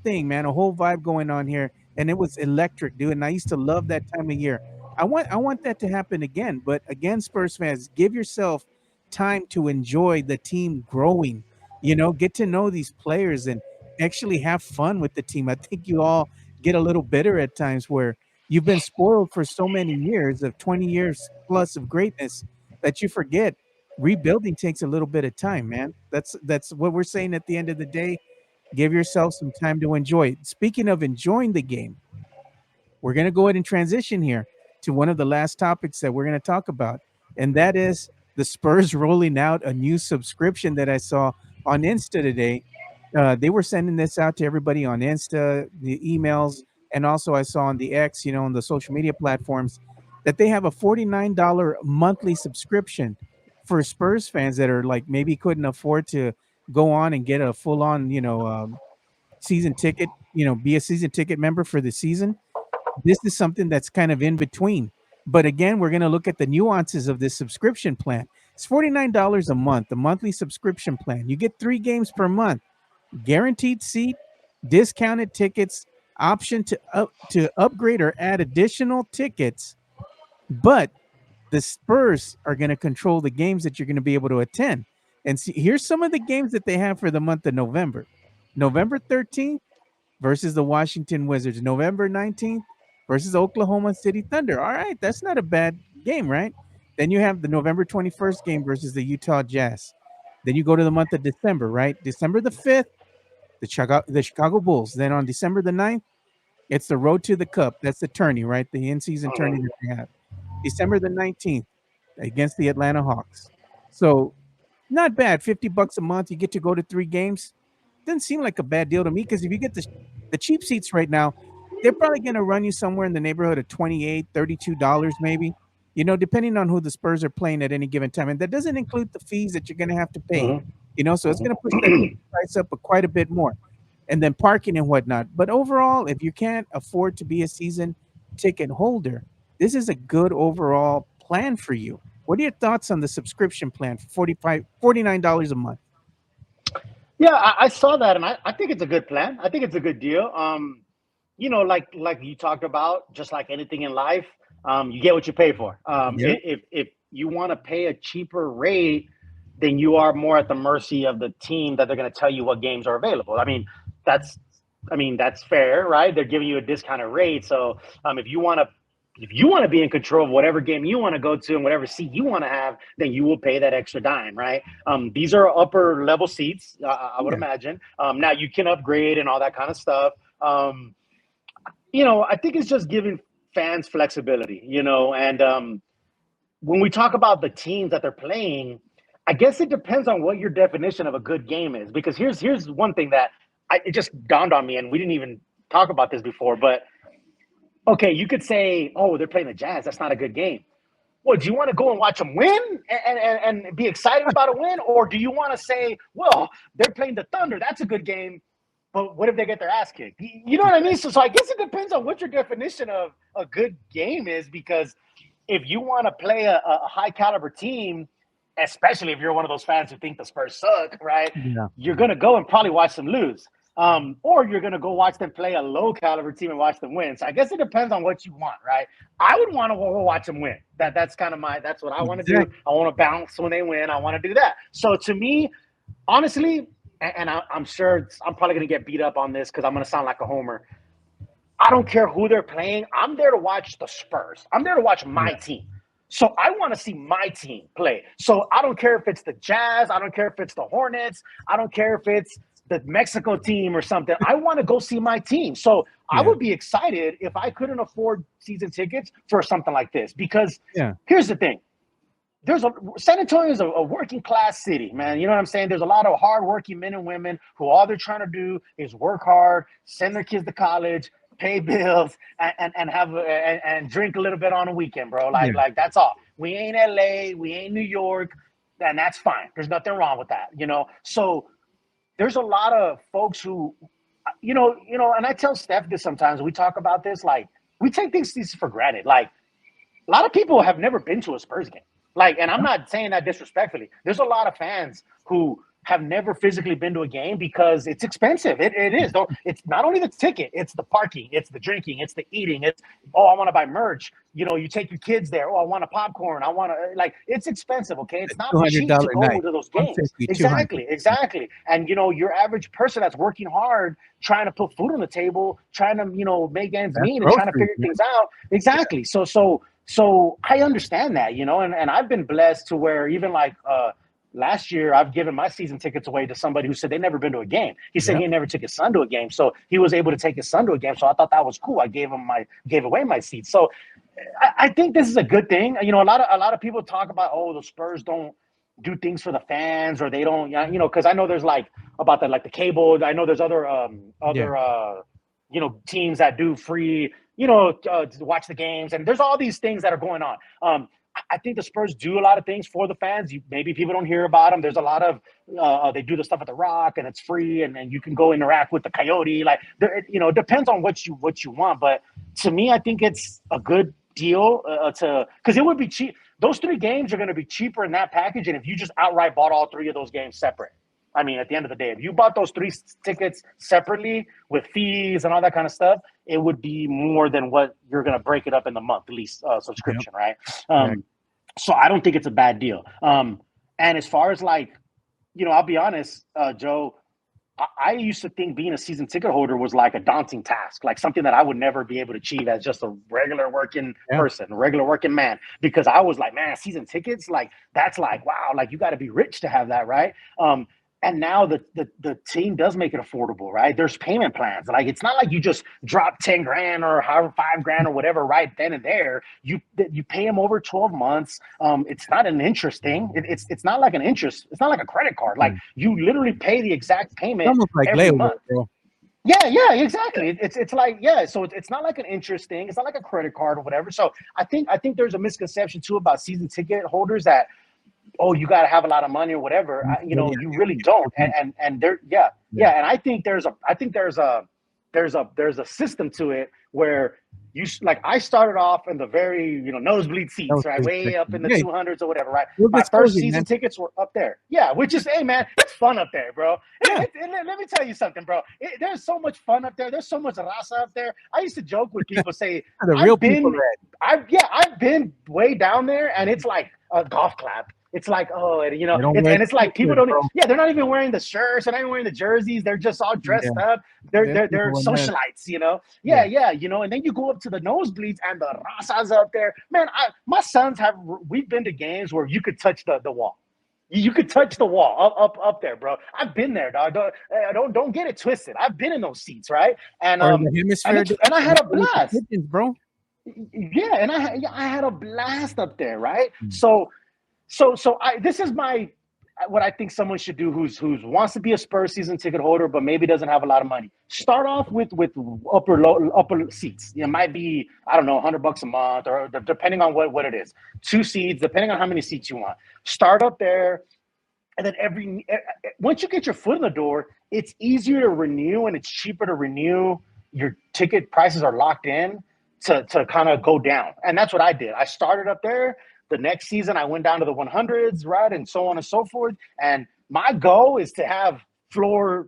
thing, man, a whole vibe going on here, and it was electric, dude. And I used to love that time of year. I want that to happen again. But again, Spurs fans, give yourself time to enjoy the team growing. Get to know these players and actually have fun with the team. I think you all get a little bitter at times where you've been spoiled for so many years of 20 years plus of greatness that you forget rebuilding takes a little bit of time, man. That's what we're saying at the end of the day. Give yourself some time to enjoy it. Speaking of enjoying the game, we're going to go ahead and transition here to one of the last topics that we're going to talk about, and that is the Spurs rolling out a new subscription that I saw on Insta today. They were sending this out to everybody on Insta, the emails, and also I saw on the X, on the social media platforms, that they have a $49 monthly subscription for Spurs fans that are like maybe couldn't afford to go on and get a full on, season ticket, be a season ticket member for the season. This is something that's kind of in between. But again, we're going to look at the nuances of this subscription plan. It's $49 a month, the monthly subscription plan. You get 3 games per month, guaranteed seat, discounted tickets, option to upgrade or add additional tickets. But the Spurs are going to control the games that you're going to be able to attend. And see, here's some of the games that they have for the month of November. November 13th, versus the Washington Wizards. November 19th versus Oklahoma City Thunder. All right, that's not a bad game, right? Then you have the November 21st game versus the Utah Jazz. Then you go to the month of December, right? December the 5th, the Chicago Bulls. Then on December the 9th, It's the Road to the Cup. That's the tourney, right? The in-season tourney that they have. December the 19th against the Atlanta Hawks. So not bad. $50 a month. You get to go to 3 games. Doesn't seem like a bad deal to me because if you get the cheap seats right now, they're probably going to run you somewhere in the neighborhood of $28, $32 maybe. Depending on who the Spurs are playing at any given time, and that doesn't include the fees that you're going to have to pay. Mhm. So it's going to push that price up quite a bit more, and then parking and whatnot. But overall, if you can't afford to be a season ticket holder, this is a good overall plan for you. What are your thoughts on the subscription plan for $49 a month? Yeah, I saw that, and I think it's a good plan. I think it's a good deal. Like you talked about, just like anything in life, you get what you pay for. Yep. If you want to pay a cheaper rate, then you are more at the mercy of the team that they're going to tell you what games are available. That's, that's fair, right? They're giving you a discounted rate. So if you want to be in control of whatever game you want to go to and whatever seat you want to have, then you will pay that extra dime, right? These are upper level seats, I would Yeah. imagine. Now you can upgrade and all that kind of stuff. I think it's just giving fans flexibility, and when we talk about the teams that they're playing, I guess it depends on what your definition of a good game is. Because here's one thing that it just dawned on me, and we didn't even talk about this before, but okay, you could say, oh, they're playing the Jazz. That's not a good game. Well, do you want to go and watch them win and be excited about a win? Or do you want to say, well, they're playing the Thunder. That's a good game. But what if they get their ass kicked? You know what I mean? So I guess it depends on what your definition of a good game is, because if you want to play a high caliber team, especially if you're one of those fans who think the Spurs suck, right? Yeah. You're going to go and probably watch them lose. Or you're going to go watch them play a low caliber team and watch them win. So I guess it depends on what you want, right? I would want to go watch them win. That's what I want to do. Exactly. I want to bounce when they win. I want to do that. So to me, honestly, and I'm sure I'm probably going to get beat up on this because I'm going to sound like a homer. I don't care who they're playing. I'm there to watch the Spurs. I'm there to watch my team. So I want to see my team play. So I don't care if it's the Jazz. I don't care if it's the Hornets. I don't care if it's the Mexico team or something. I want to go see my team. So I would be excited if I couldn't afford season tickets for something like this. Because here's the thing. San Antonio is a working class city, man. You know what I'm saying? There's a lot of hardworking men and women who all they're trying to do is work hard, send their kids to college, pay bills, and have and drink a little bit on a weekend, bro. Like that's all. We ain't LA, we ain't New York, and that's fine. There's nothing wrong with that, So there's a lot of folks who, and I tell Steph this sometimes. We talk about this, like we take things for granted. Like a lot of people have never been to a Spurs game. And I'm not saying that disrespectfully. There's a lot of fans who have never physically been to a game because it's expensive. It is. It's not only the ticket, it's the parking, it's the drinking, it's the eating. It's, oh, I want to buy merch. You take your kids there. Oh, I want a popcorn. I want to, it's expensive, okay? It's not cheap to go night. to those games. 150, Exactly. And, your average person that's working hard, trying to put food on the table, trying to, make ends meet and trying to figure things out. Exactly. So I understand that, and I've been blessed to where even last year I've given my season tickets away to somebody who said they'd never been to a game. He said he never took his son to a game. So he was able to take his son to a game. So I thought that was cool. I gave away my seat. So I think this is a good thing. A lot of people talk about, the Spurs don't do things for the fans, or they don't, because I know there's about that, the cable. I know there's other teams that do free, to watch the games, and there's all these things that are going on. I think the Spurs do a lot of things for the fans. Maybe people don't hear about them. There's a lot of they do the stuff at the Rock, and it's free, and you can go interact with the Coyote. It depends on what you want. But to me, I think it's a good deal because it would be cheap. Those 3 games are going to be cheaper in that package, and if you just outright bought all 3 of those games separate. I mean, at the end of the day, if you bought those 3 tickets separately with fees and all that kind of stuff, it would be more than what you're going to break it up in the monthly subscription, right? So I don't think it's a bad deal. And as far as I'll be honest, Joe, I used to think being a season ticket holder was like a daunting task, like something that I would never be able to achieve as just a regular working person, a regular working man, because I was like, man, season tickets, that's wow, you got to be rich to have that, right? and now the team does make it affordable, right? There's payment plans. Like it's not like you just drop 10 grand or however 5 grand or whatever right then and there. You pay them over 12 months. It's not an interest thing. It's not like an interest. It's not like a credit card. Like you literally pay the exact It's payment almost like every layaway, month. bro. Yeah, exactly. It's like so it's not like an interest thing. It's not like a credit card or whatever. So I think there's a misconception too about season ticket holders that you got to have a lot of money or whatever. You really don't. And there, and I think there's a system to it where like I started off in the very nosebleed seats, right, way up in the 200s or whatever, right. My first season tickets were up there, which is, hey man, it's fun up there, bro. Let me tell you something, bro. There's so much fun up there. There's so much raza up there. I used to joke with people, say The real people, I've been way down there, and it's like a golf clap. It's like, it's like people don't. They're not even wearing the shirts. They're not even wearing the jerseys. They're just all dressed up. They're socialites, And then you go up to the nosebleeds, and the razas up there. Man, my sons we've been to games where you could touch the wall. You could touch the wall up there, bro. I've been there, dog. Don't get it twisted. I've been in those seats, right? And and I had a blast, bro. Yeah, and I had a blast up there, right? This is what I think someone should do who's wants to be a Spurs season ticket holder, but maybe doesn't have a lot of money. Start off with upper seats. It might be, I don't know, $100 a month, or depending on what it is. 2 seats, depending on how many seats you want. Start up there, and then once you get your foot in the door, it's easier to renew and it's cheaper to renew. Your ticket prices are locked in to kind of go down, and that's what I did. I started up there. The next season, I went down to the 100s, right, and so on and so forth. And my goal is to have floor,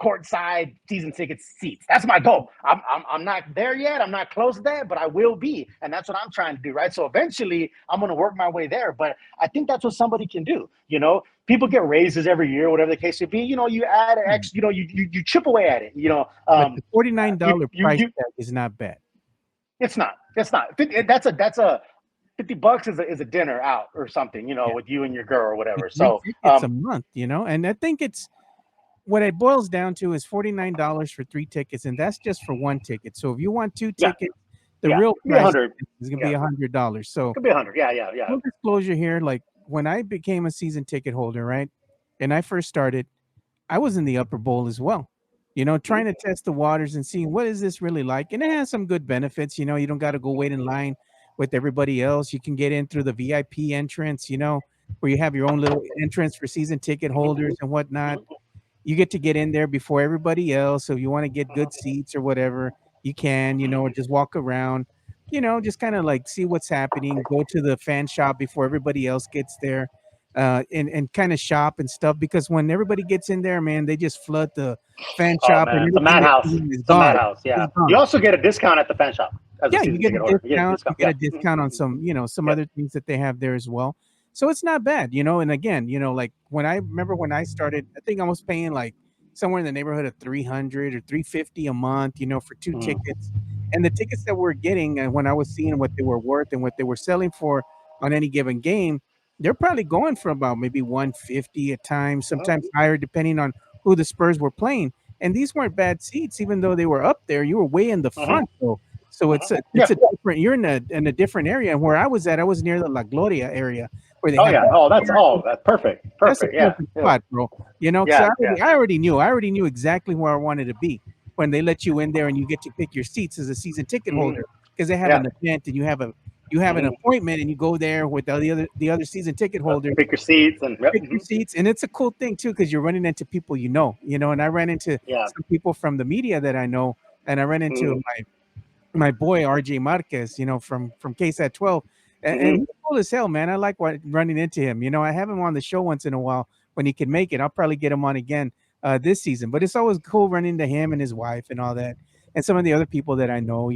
courtside season ticket seats. That's my goal. I'm not there yet. I'm not close to that, but I will be. And that's what I'm trying to do, right? So eventually, I'm going to work my way there. But I think that's what somebody can do. People get raises every year, whatever the case may be. You add an X. You chip away at it. But the $49 price tag is not bad. It's not. That's a $50 is a dinner out or something, with you and your girl or whatever. So it's a month, and I think it's what it boils down to is $49 for 3 tickets, and that's just for 1 ticket. So if you want 2 tickets, the real price is going to be $100. So it could be 100. Yeah. Full disclosure here, like when I became a season ticket holder, right, and I first started, I was in the upper bowl as well. Trying to test the waters and seeing what is this really like, and it has some good benefits. You don't got to go wait in line with everybody else. You can get in through the VIP entrance, where you have your own little entrance for season ticket holders and whatnot. You get to get in there before everybody else. So if you want to get good seats or whatever, you can, or just walk around, just kind of like see what's happening, go to the fan shop before everybody else gets there, and kind of shop and stuff. Because when everybody gets in there, man, they just flood the fan shop. Man, and it's a madhouse. It's a madhouse, yeah. You also get a discount at the fan shop. You get a discount on some other things that they have there as well. So it's not bad, and again, like when I started, I think I was paying like somewhere in the neighborhood of 300 or 350 a month, for 2 tickets. And the tickets that we're getting, and when I was seeing what they were worth and what they were selling for on any given game, they're probably going for about maybe 150 at times, sometimes higher, depending on who the Spurs were playing. And these weren't bad seats, even though they were up there. You were way in the front, though. So it's a different. You're in a different area. And where I was at, I was near the La Gloria area, where they. That's perfect. That's a perfect spot, bro. I already knew exactly where I wanted to be when they let you in there and you get to pick your seats as a season ticket holder, because they have an event and you have an appointment and you go there with the other season ticket holders. Pick your seats and it's a cool thing too, because you're running into people and I ran into some people from the media that I know, and I ran into my boy RJ Marquez, from KSAT 12, and he's cool as hell, man. I like running into him. I have him on the show once in a while when he can make it. I'll probably get him on again this season, but it's always cool running into him and his wife and all that, and some of the other people that I know.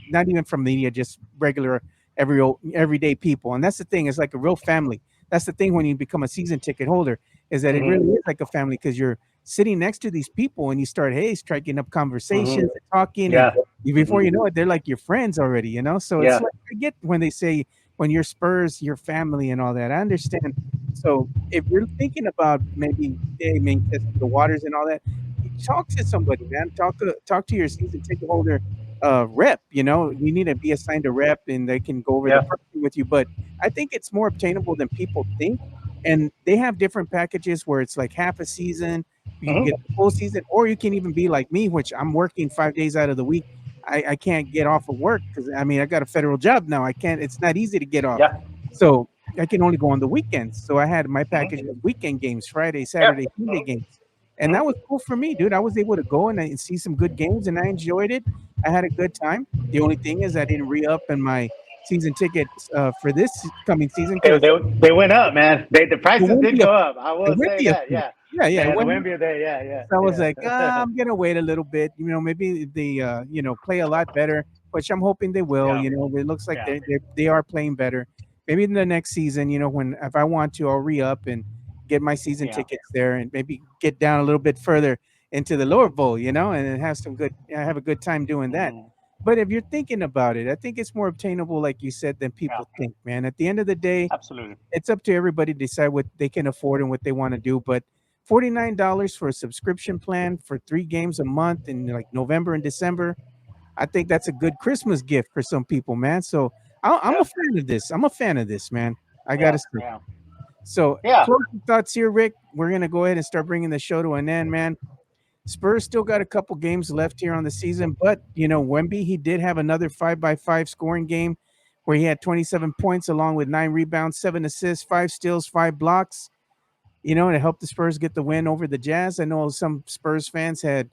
Not even from media, just regular everyday people. And that's the thing. It's like a real family. That's the thing when you become a season ticket holder, is that it really is like a family, because you're sitting next to these people and you start striking up conversations and talking. And before you know it, they're like your friends already. So it's like, I get when they say when you're Spurs, your family and all that. I understand So if you're thinking about maybe, hey, maybe testing the waters and all that, talk to somebody, man. Talk to your season ticket holder rep. You need to be assigned a rep, and they can go over the Yeah. pricing with you. But I think it's more obtainable than people think, and they have different packages where it's like half a season. You can get the Hmm. full season, or you can even be like me, which I'm working 5 days out of the week. I can't get off of work because I mean I got a federal job now. I can't. It's not easy to get off. Yeah. So I can only go on the weekends. So I had my package Hmm. of weekend games, Friday, Yeah. Saturday, Sunday games. And that Hmm. was cool for me, dude. I was able to go and see some good games and I enjoyed it. I had a good time. The only thing is I didn't re up in my season tickets for this coming season They, because they, they went up, man. The it prices won't did be a go up. I it will won't say be a that. fit. Yeah. Yeah, yeah, it Yeah. The won't. Wemby there. Yeah. So I was like, Yeah. I'm gonna wait a little bit. Maybe they, play a lot better, which I'm hoping they will. Yeah. It looks like Yeah. they are playing better. Maybe in the next season, when if I want to, I'll re up and get my season Yeah. tickets there, and maybe get down a little bit further into the lower bowl, and have some good, have a good time doing that. Hmm. But if you're thinking about it, I think it's more obtainable, like you said, than Yeah. people think. Man, at the end of the day, Absolutely. it's up to everybody to decide what they can afford and what they want to do. But $49 for a subscription plan for 3 games a month in like November and December, I think that's a good Christmas gift for some people, man. So I'm Yeah. a fan of this. I'm a fan of this, man. I Yeah. gotta say. Yeah. So Yeah. closing thoughts here, Rick. We're gonna go ahead and start bringing the show to an end, man. Spurs still got a couple games left here on the season, but Wemby, he did have another 5-by-5 scoring game where he had 27 points along with 9 rebounds, 7 assists, 5 steals, 5 blocks, and it helped the Spurs get the win over the Jazz. I know some Spurs fans had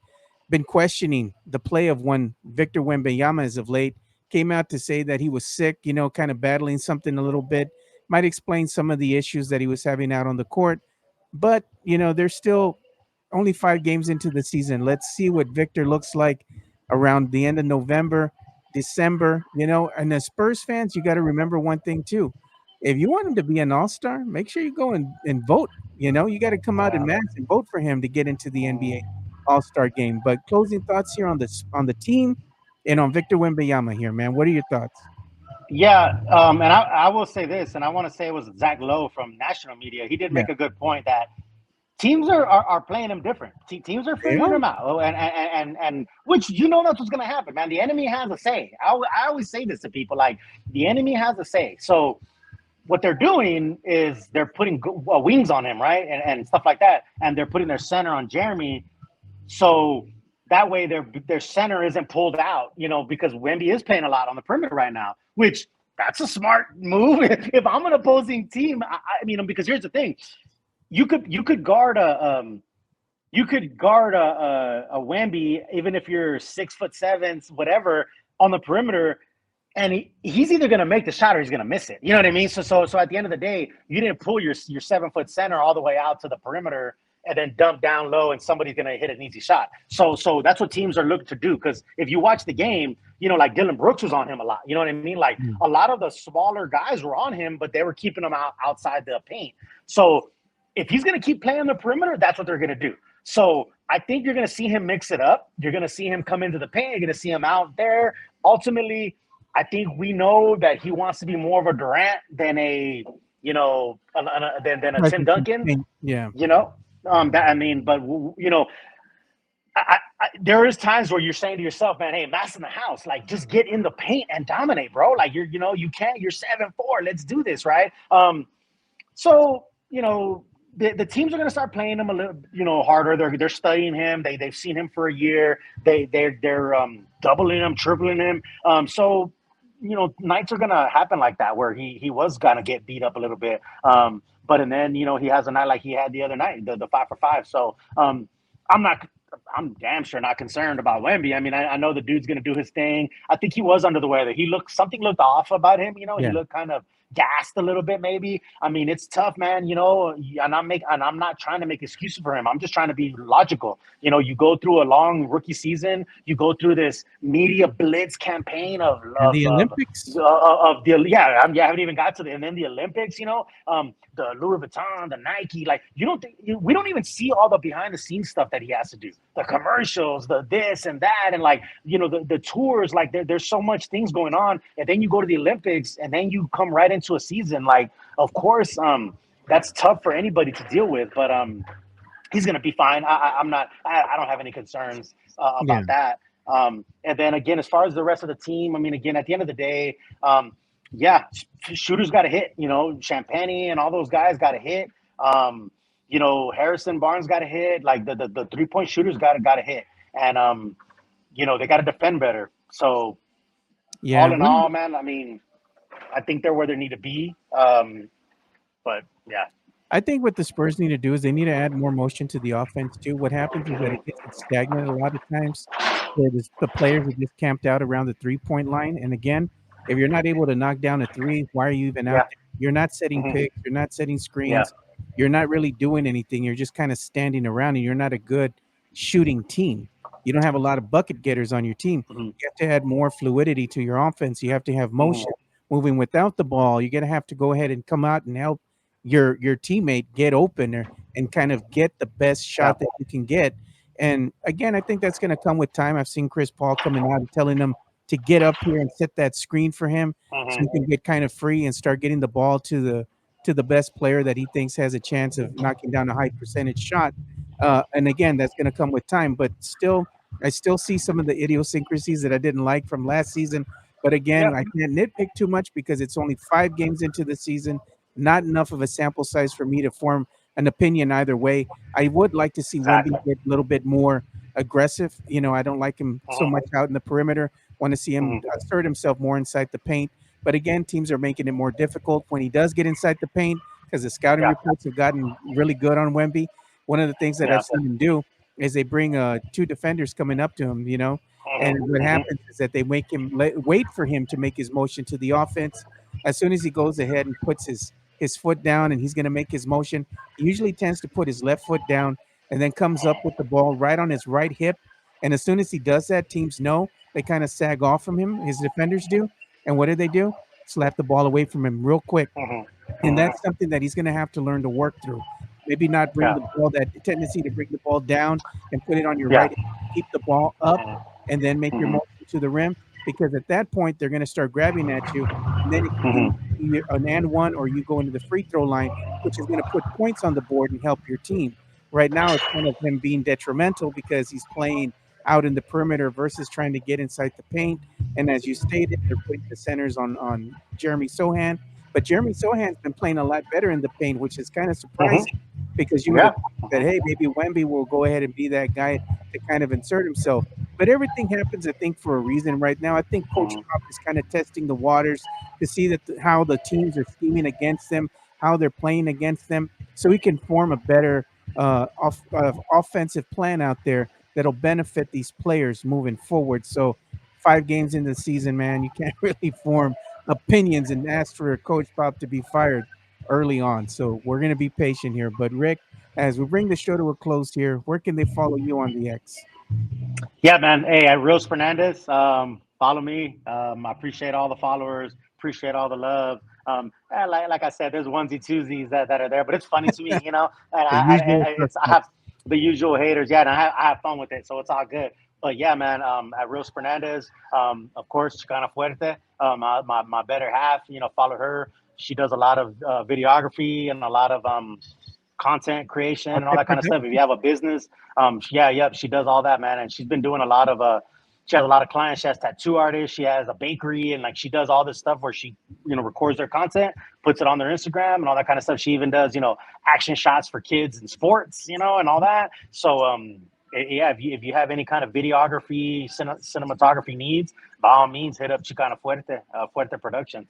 been questioning the play of one Victor Wembanyama as of late. Came out to say that he was sick, kind of battling something a little bit. Might explain some of the issues that he was having out on the court. But, there's still only 5 games into the season. Let's see what Victor looks like around the end of November, December, and as Spurs fans, you got to remember one thing too. If you want him to be an all-star, make sure you go and vote. You got to come out in Yeah. mass and vote for him to get into the NBA Mm. All-Star game. But closing thoughts here on the team and on Victor Wembanyama here, man. What are your thoughts? Yeah, and I will say this, and I want to say it was Zach Lowe from national media. He did Yeah, make a good point that teams are playing him different. Teams are they figuring are. him out, and which that's what's going to happen, man. The enemy has a say. I always say this to people, like the enemy has a say. So what they're doing is they're putting wings on him, right, and stuff like that, and they're putting their center on Jeremy, so that way their center isn't pulled out, because Wemby is playing a lot on the perimeter right now, which that's a smart move. If I'm an opposing team, I mean, because here's the thing, you could guard a Wemby even if you're 6'7", whatever, on the perimeter, and he's either going to make the shot or he's going to miss it. You know what I mean? So at the end of the day, you didn't pull your 7-foot center all the way out to the perimeter and then dump down low and somebody's going to hit an easy shot. So that's what teams are looking to do. Because if you watch the game, like Dylan Brooks was on him a lot. You know what I mean? Like Mm. a lot of the smaller guys were on him, but they were keeping him outside the paint. So if he's going to keep playing the perimeter, that's what they're going to do. So I think you're going to see him mix it up. You're going to see him come into the paint. You're going to see him out there. Ultimately, I think we know that he wants to be more of a Durant than than a Right, Tim Duncan. yeah. But there is times where you're saying to yourself, man, hey, Matt's in the house, like just get in the paint and dominate, bro. Like you can't. You're 7'4". Let's do this, right? So the teams are going to start playing him a little, harder. They're studying him. They've seen him for a year. They're doubling him, tripling him. So nights are going to happen like that where he was going to get beat up a little bit. And then he has a night like he had the other night, the 5 for 5. So I'm not. I'm damn sure not concerned about Wemby. I mean, I know the dude's going to do his thing. I think he was under the weather. Something looked off about him. He Yeah. looked kind of gassed a little bit, maybe. I mean, it's tough, man. And I'm not trying to make excuses for him. I'm just trying to be logical. You go through a long rookie season. You go through this media blitz campaign of And of the of, Olympics. of the I haven't even got to and then the Olympics. The Louis Vuitton, the Nike. Like we don't even see all the behind the scenes stuff that he has to do. The commercials, the this and that, and the tours. Like there's so much things going on, and then you go to the Olympics, and then you come right into a season. Like, of course, that's tough for anybody to deal with. But he's going to be fine. I'm not. I don't have any concerns Yeah. about that. And then again, as far as the rest of the team, I mean, again, at the end of the day, yeah, shooters got to hit. You know, Champagne and all those guys got to hit. Um, you know, Harrison Barnes got to hit. Like the 3-point shooters got to hit, and you know, they got to defend better. So Yeah. all in all, man, I mean, I think they're where they need to be. But yeah. I think what the Spurs need to do is they need to add more motion to the offense too. What happens is that it gets stagnant a lot of times. Where the players are just camped out around the 3-point line. And again, if you're not able to knock down a three, why are you even out Yeah. there? You're not setting Mhm. picks. You're not setting Yeah. screens. You're not really doing anything. You're just kind of standing around, and you're not a good shooting team. You don't have a lot of bucket getters on your team. Mhm. You have to add more fluidity to your offense. You have to have Mhm. motion moving without the ball. You're gonna have to go ahead and come out and help your teammate get open or, and kind of get the best Yeah. shot that you can get. And again, I think that's going to come with time. I've seen Chris Paul coming out and telling them to get up here and set that screen for him so Mhm. he can get kind of free and start getting the ball to the best player that he thinks has a chance of knocking down a high percentage shot. And again, that's going to come with time. But still, I still see some of the idiosyncrasies that I didn't like from last season. But again, Yep. I can't nitpick too much because it's only 5 games into the season, not enough of a sample size for me to form an opinion either way. I would like to see Wemby Exactly. get a little bit more aggressive. You know, I don't like him so Mhm. much out in the perimeter. Want to see him Mhm. assert himself more inside the paint. But again, teams are making it more difficult when he does get inside the paint because the scouting Yeah. reports have gotten really good on Wemby. One of the things that Yeah. I've seen him do is they bring two defenders coming up to him, you know, and Mhm. what Mhm. happens is that they make him wait for him to make his motion to the offense. As soon as he goes ahead and puts his foot down and he's going to make his motion, he usually tends to put his left foot down and then comes up with the ball right on his right hip. And as soon as he does that, teams know they kind of sag off from him. His defenders do. And what do? Slap the ball away from him real quick. Mhm. And Mhm. that's something that he's gonna have to learn to work through. Maybe not bring Yeah. the ball that tendency to bring the ball down and put it on your Yeah. right, keep the ball up, Mhm. and then make your Mhm. motion to the rim, because at that point, they're gonna start grabbing at you, and then it could be Mhm. either an and one or you go into the free throw line, which is gonna put points on the board and help your team. Right now, it's kind of him being detrimental because he's playing out in the perimeter versus trying to get inside the paint, and as you stated, they're putting the centers on Jeremy Sohan, but Jeremy Sohan's been playing a lot better in the paint, which is kind of Mhm. surprising because you would have Yeah. thought that, Mhm. hey, maybe Wemby will go ahead and be that guy to kind of insert himself. But everything happens, I think, for a reason right now. I think Coach Mhm. Pop is kind of testing the waters to see that how the teams are scheming against them, how they're playing against them, so he can form a better offensive plan out there that'll benefit these players moving forward. So 5 games into the season, man, you can't really form opinions and ask for Coach Pop to be fired early on. So we're going to be patient here. But Rick, as we bring the show to a close here, where can they follow you on the X? Yeah, man. Hey, at Reels Fernandez, follow me. I appreciate all the followers. Appreciate all the love. Like I said, there's onesie twosies that are there, but it's funny to me, you know. And The usual I have suspects. the usual haters, yeah, and I have fun with it, so it's all good. But yeah, man. At Reels Fernandez, of course, Chicana Fuerte, my better half. You know, follow her. She does a lot of videography and a lot of content creation and all Content that kind of stuff. If you production. have a business, yeah, yep, she does all that, man. And she's been doing a lot of she has a lot of clients. She has tattoo artists. She has a bakery, and like she does all this stuff where she, you know, records their content, puts it on their Instagram, and all that kind of stuff. She even does, you know, action shots for kids and sports, you know, and all that. So, yeah, if you have any kind of videography, cinematography needs, by all means, hit up Chicana Fuerte, Fuerte Productions.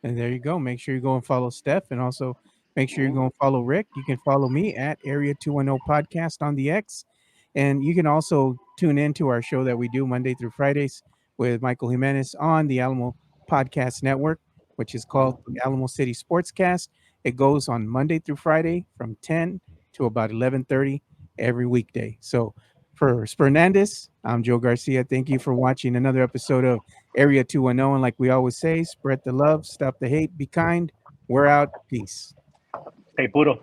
And there you go. Make sure you go and follow Steph, and also make sure you Mhm. go and follow Rick. You can follow me at Area 210 Podcast on the X. And you can also tune in to our show that we do Monday through Fridays with Michael Jimenez on the Alamo Podcast Network, which is called the Alamo City Sportscast. It goes on Monday through Friday from 10 to about 11:30 every weekday. So for Fernandez, I'm Joe Garcia. Thank you for watching another episode of Area 210. And like we always say, spread the love, stop the hate, be kind. We're out. Peace. Stay puro.